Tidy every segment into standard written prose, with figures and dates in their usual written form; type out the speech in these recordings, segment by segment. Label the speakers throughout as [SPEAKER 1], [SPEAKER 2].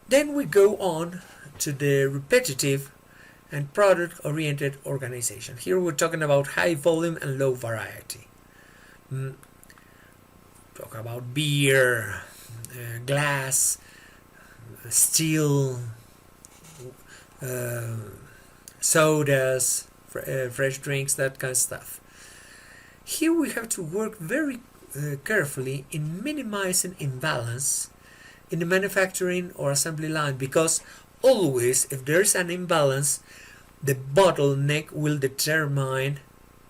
[SPEAKER 1] Then we go on to the repetitive and product-oriented organization. Here we're talking about high volume and low variety. Talk about beer, glass, steel, sodas, fresh drinks, that kind of stuff. Here we have to work very carefully in minimizing imbalance in the manufacturing or assembly line, because always if there is an imbalance, the bottleneck will determine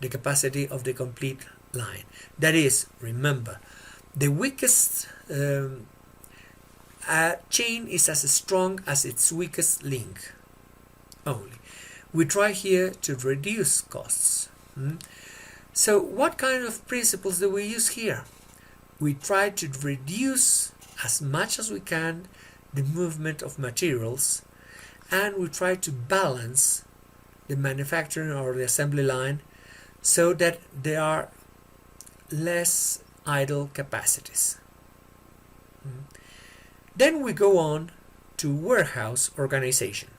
[SPEAKER 1] the capacity of the complete line. That is, remember, the weakest chain is as strong as its weakest link only. We try here to reduce costs. So what kind of principles do we use here? We try to reduce as much as we can the movement of materials, and we try to balance the manufacturing or the assembly line so that there are less idle capacities. Then we go on to warehouse organization.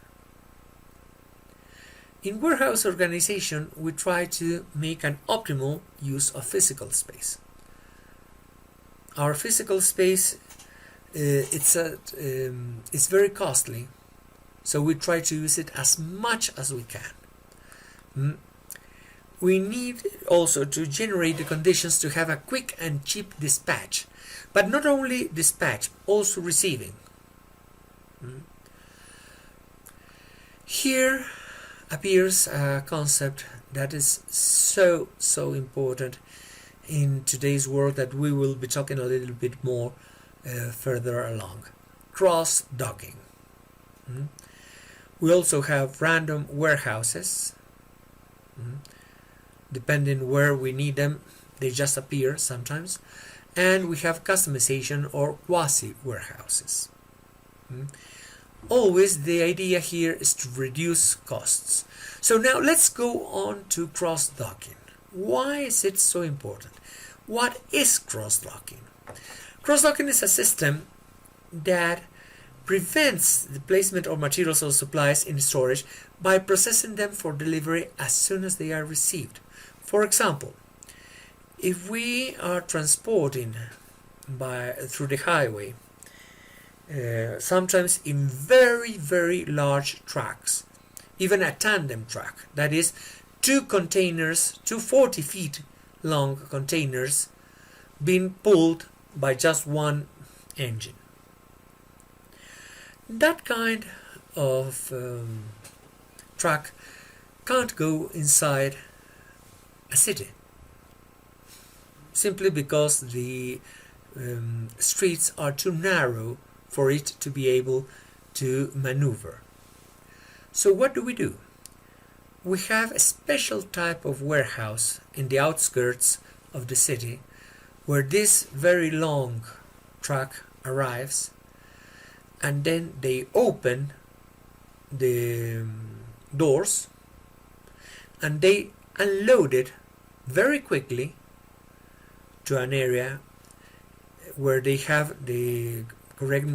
[SPEAKER 1] In warehouse organization, we try to make an optimal use of physical space. Our physical space it's very costly, so we try to use it as much as we can. We need also to generate the conditions to have a quick and cheap dispatch, but not only dispatch, also receiving. Here appears a concept that is so important in today's world that we will be talking a little bit more further along. Cross-docking. We also have random warehouses. Depending where we need them, they just appear sometimes. And we have customization or quasi-warehouses. Always the idea here is to reduce costs. So now let's go on to cross-docking. Why is it so important? What is cross-docking? Cross-docking is a system that prevents the placement of materials or supplies in storage by processing them for delivery as soon as they are received. For example, if we are transporting through the highway, sometimes in very large trucks, even a tandem truck, that is two 40 feet long containers being pulled by just one engine. That kind of truck can't go inside a city, simply because the streets are too narrow for it to be able to maneuver. So what do? We have a special type of warehouse in the outskirts of the city where this very long truck arrives, and then they open the doors and they unload it very quickly to an area where they have the correct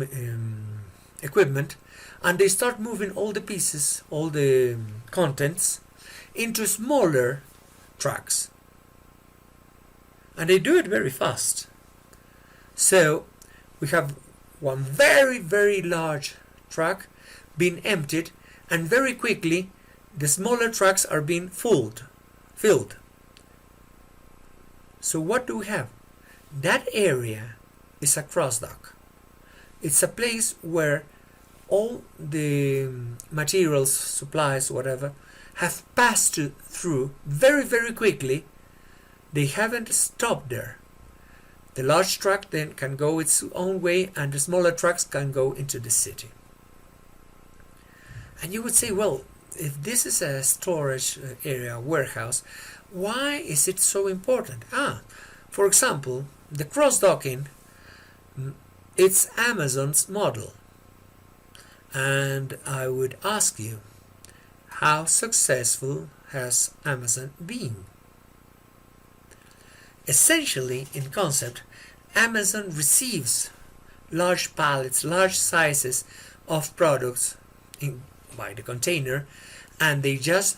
[SPEAKER 1] equipment, and they start moving all the pieces, all the contents into smaller trucks, and they do it very fast. So we have one very large truck being emptied, and very quickly the smaller trucks are being filled. So what do we have? That area is a cross-dock. It's a place where all the materials, supplies, whatever, have passed through very quickly. They haven't stopped there. The large truck then can go its own way, and the smaller trucks can go into the city. And you would say, well, if this is a storage area, warehouse, why is it so important? For example, the cross-docking, it's Amazon's model. And I would ask you, how successful has Amazon been? Essentially, in concept, Amazon receives large pallets, large sizes, of products by the container, and they just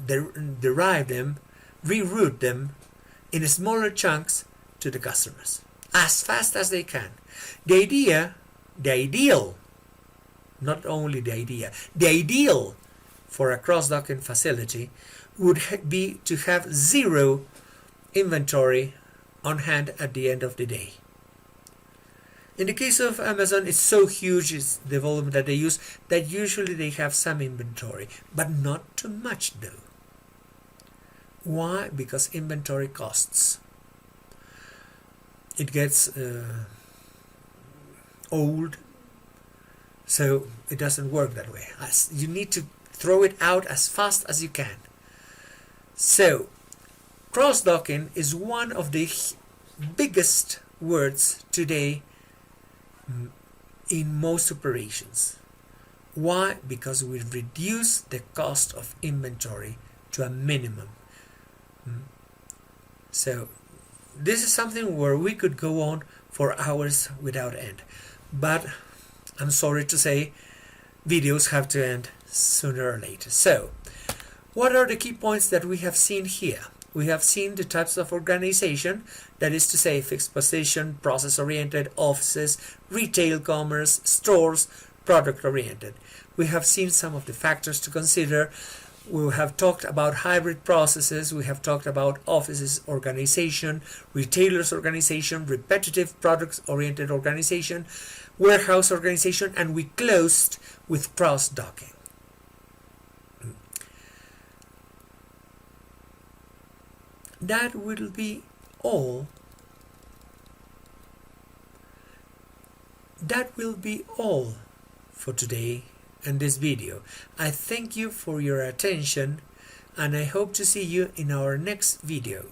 [SPEAKER 1] derive them, reroute them in smaller chunks to the customers as fast as they can. The ideal, not only the ideal for a cross-docking facility would be to have zero inventory on hand at the end of the day. In the case of Amazon, it's so huge, it's the volume that they use, that usually they have some inventory, but not too much though. Why? Because inventory costs. It gets old, so it doesn't work that way. You need to throw it out as fast as you can. So, cross-docking is one of the biggest words today in most operations. Why? Because we reduce the cost of inventory to a minimum. So this is something where we could go on for hours without end. But I'm sorry to say, videos have to end sooner or later. So, what are the key points that we have seen here? We have seen the types of organization, that is to say fixed position, process-oriented, offices, retail commerce, stores, product-oriented. We have seen some of the factors to consider. We have talked about hybrid processes, we have talked about offices organization, retailers organization, repetitive products-oriented organization, warehouse organization, and we closed with cross-docking. That will be all. That will be all for today and this video. I thank you for your attention, and I hope to see you in our next video.